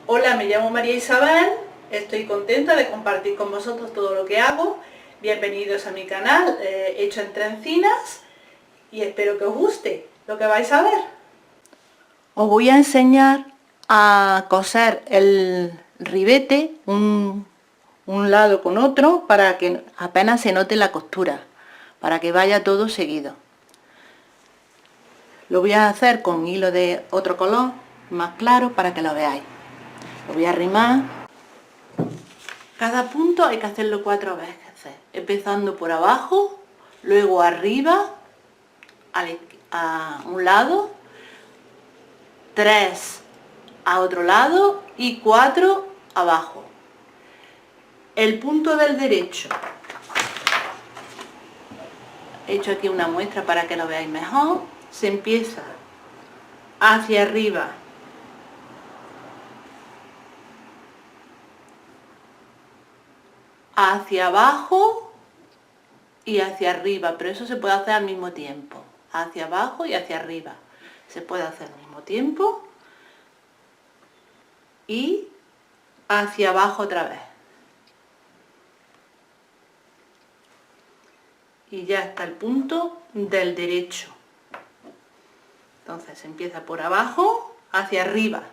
Hola, me llamo María Isabel, estoy contenta de compartir con vosotros todo lo que hago. Bienvenidos a mi canal hecho entre encinas y espero que os guste lo que vais a ver. Os voy a enseñar a coser el ribete un lado con otro para que apenas se note la costura, para que vaya todo seguido. Lo voy a hacer con hilo de otro color más claro para que lo veáis. Lo voy a arrimar. Cada punto hay que hacerlo 4 veces, empezando por abajo, luego arriba, a un lado, 3 a otro lado y 4 abajo. El punto del derecho, he hecho aquí una muestra para que lo veáis mejor, se empieza hacia arriba, hacia abajo y hacia arriba, pero eso se puede hacer al mismo tiempo, hacia abajo y hacia arriba, se puede hacer al mismo tiempo y hacia abajo otra vez. Y ya está el punto del derecho. Entonces se empieza por abajo, hacia arriba,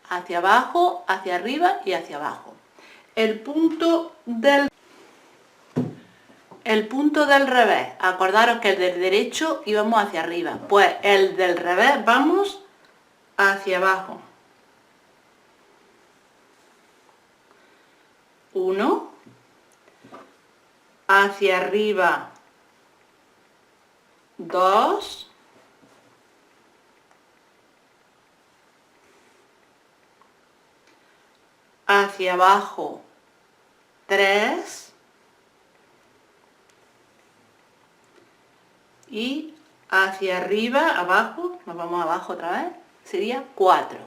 hacia abajo, hacia arriba y hacia abajo. El punto del revés, acordaros que el del derecho íbamos hacia arriba, pues el del revés vamos hacia abajo. 1, hacia arriba 2, hacia abajo 3 y hacia arriba, abajo, nos vamos abajo otra vez, sería 4.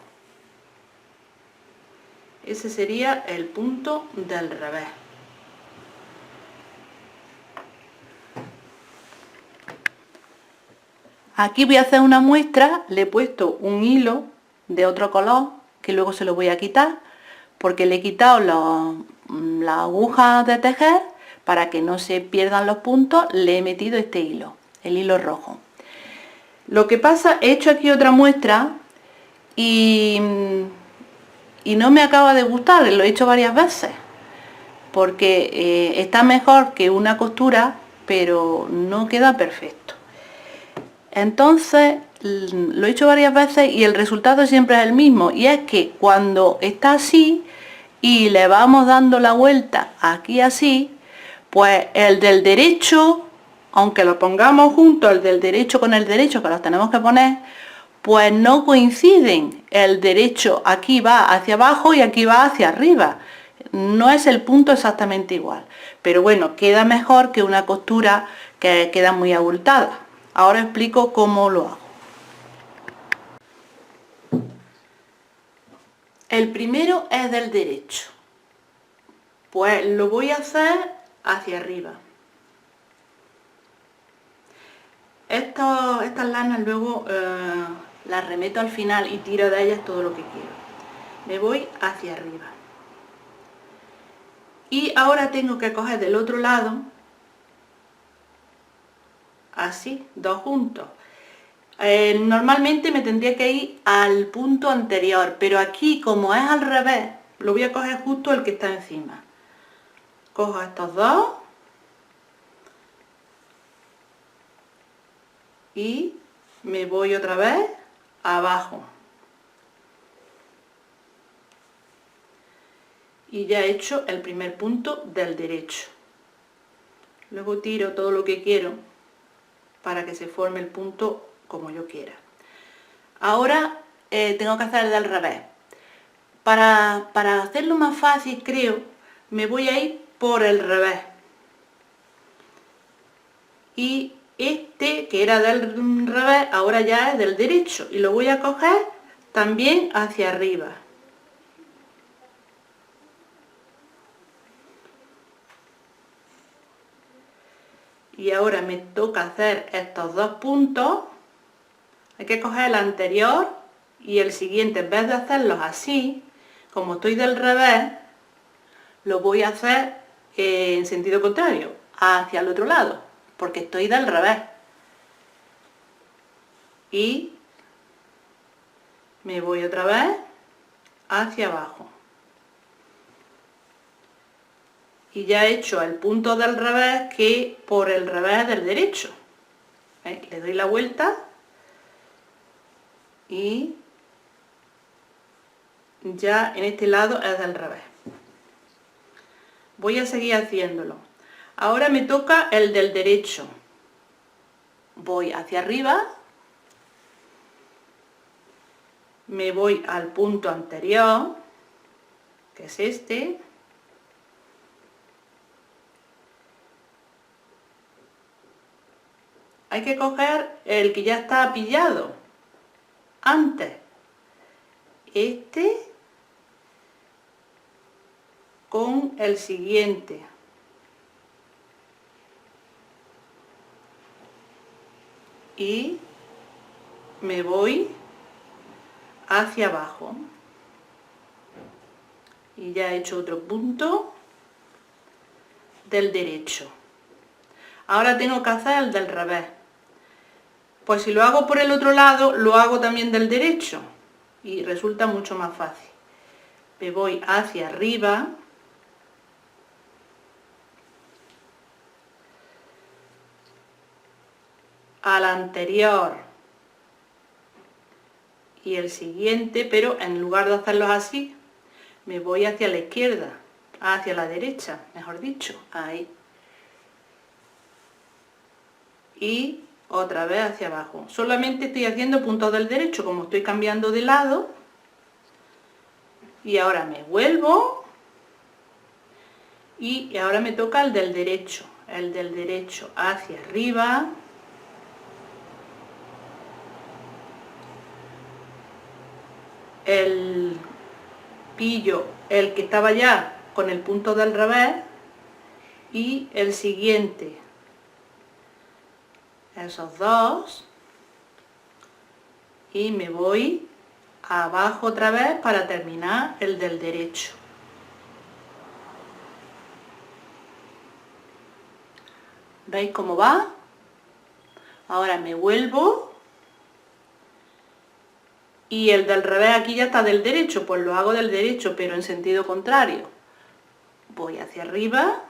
Ese sería el punto del revés. Aquí voy a hacer una muestra, le he puesto un hilo de otro color, que luego se lo voy a quitar, porque le he quitado las agujas de tejer, para que no se pierdan los puntos, le he metido este hilo, el hilo rojo. Lo que pasa, he hecho aquí otra muestra y no me acaba de gustar, lo he hecho varias veces, porque está mejor que una costura, pero no queda perfecto. Entonces lo he hecho varias veces y el resultado siempre es el mismo, y es que cuando está así y le vamos dando la vuelta aquí así, pues el del derecho, aunque lo pongamos juntos, el del derecho con el derecho, que los tenemos que poner, pues no coinciden. El derecho aquí va hacia abajo y aquí va hacia arriba. No es el punto exactamente igual, pero bueno, queda mejor que una costura que queda muy abultada. Ahora explico cómo lo hago. El primero es del derecho, pues lo voy a hacer hacia arriba. Estas lanas luego las remeto al final y tiro de ellas todo lo que quiero. Me voy hacia arriba. Y ahora tengo que coger del otro lado, así, 2 juntos. Normalmente me tendría que ir al punto anterior, pero aquí, como es al revés, lo voy a coger justo el que está encima. Cojo estos 2 y me voy otra vez abajo. Y ya he hecho el primer punto del derecho. Luego tiro todo lo que quiero para que se forme el punto como yo quiera. Ahora tengo que hacer del revés. Para hacerlo más fácil, creo, me voy a ir por el revés. Y este, que era del revés, ahora ya es del derecho. Y lo voy a coger también hacia arriba. Y ahora me toca hacer estos 2 puntos. Hay que coger el anterior y el siguiente, en vez de hacerlos así, como estoy del revés, lo voy a hacer en sentido contrario, hacia el otro lado, porque estoy del revés. Y me voy otra vez hacia abajo. Y ya he hecho el punto del revés que por el revés del derecho. Le doy la vuelta y ya en este lado es del revés. Voy a seguir haciéndolo. Ahora me toca el del derecho. Voy hacia arriba, me voy al punto anterior, que es este, hay que coger el que ya está pillado antes, este con el siguiente, y me voy hacia abajo y ya he hecho otro punto del derecho. Ahora tengo que hacer el del revés. Pues si lo hago por el otro lado, lo hago también del derecho y resulta mucho más fácil. Me voy hacia arriba, al anterior y el siguiente, pero en lugar de hacerlos así, me voy hacia la izquierda, hacia la derecha, mejor dicho, ahí. Y otra vez hacia abajo. Solamente estoy haciendo puntos del derecho, como estoy cambiando de lado. Y ahora me vuelvo. Y ahora me toca el del derecho. El del derecho hacia arriba. El pillo, el que estaba ya con el punto del revés. Y el siguiente. Esos dos, y me voy abajo otra vez para terminar el del derecho. ¿Veis cómo va? Ahora me vuelvo y el del revés aquí ya está del derecho, pues lo hago del derecho pero en sentido contrario. Voy hacia arriba,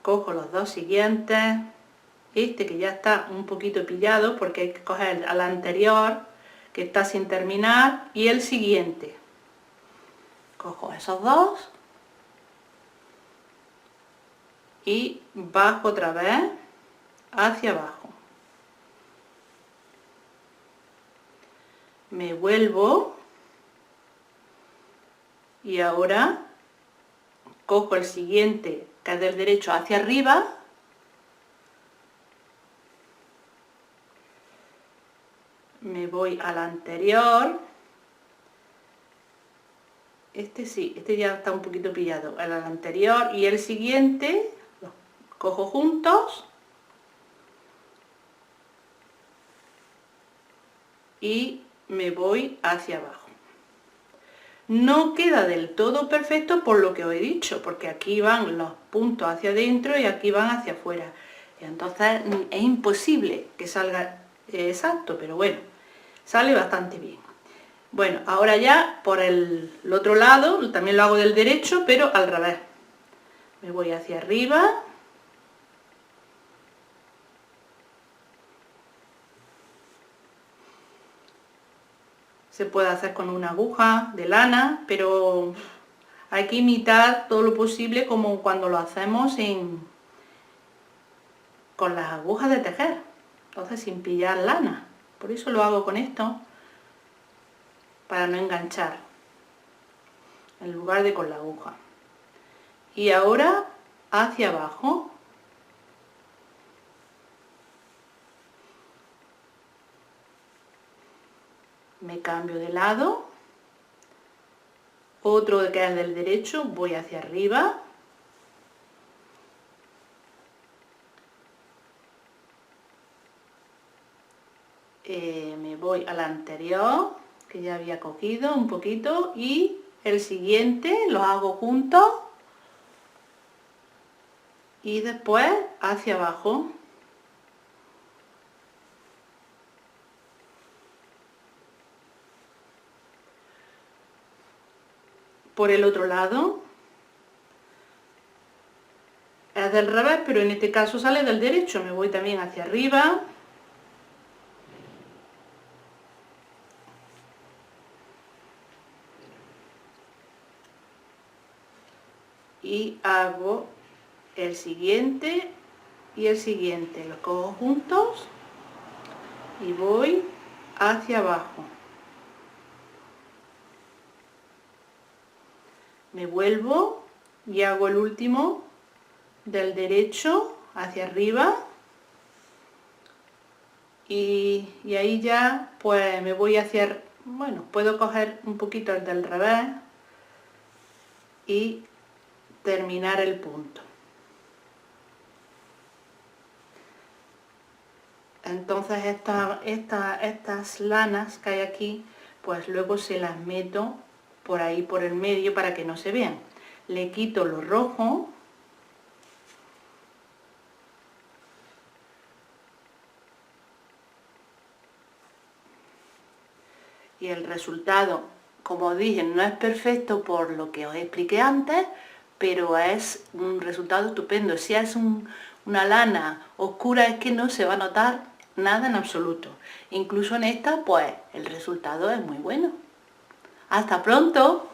cojo los dos siguientes, este que ya está un poquito pillado porque hay que coger al anterior que está sin terminar y el siguiente. Cojo esos dos y bajo otra vez hacia abajo. Me vuelvo y ahora cojo el siguiente que es del derecho hacia arriba, me voy al anterior, este sí, este ya está un poquito pillado, al anterior y el siguiente los cojo juntos y me voy hacia abajo. No queda del todo perfecto por lo que os he dicho, porque aquí van los puntos hacia adentro y aquí van hacia afuera. Y entonces es imposible que salga exacto, pero bueno, sale bastante bien. Bueno, ahora ya por el otro lado, también lo hago del derecho, pero al revés. Me voy hacia arriba. Se puede hacer con una aguja de lana, pero hay que imitar todo lo posible como cuando lo hacemos con las agujas de tejer, entonces sin pillar lana. Por eso lo hago con esto, para no enganchar, en lugar de con la aguja. Y ahora hacia abajo. Me cambio de lado, otro que es del derecho, voy hacia arriba, voy al anterior, que ya había cogido un poquito, y el siguiente lo hago juntos y después hacia abajo. Por el otro lado es del revés, pero en este caso sale del derecho. Me voy también hacia arriba y hago el siguiente y el siguiente, los cojo juntos y voy hacia abajo. Me vuelvo y hago el último del derecho hacia arriba y ahí ya pues me voy hacia, bueno, puedo coger un poquito el del revés y terminar el punto. Entonces estas lanas que hay aquí, pues luego se las meto por ahí por el medio para que no se vean. Le quito lo rojo y el resultado, como dije, no es perfecto por lo que os expliqué antes, pero es un resultado estupendo. Si es una lana oscura es que no se va a notar nada en absoluto. Incluso en esta, pues el resultado es muy bueno. ¡Hasta pronto!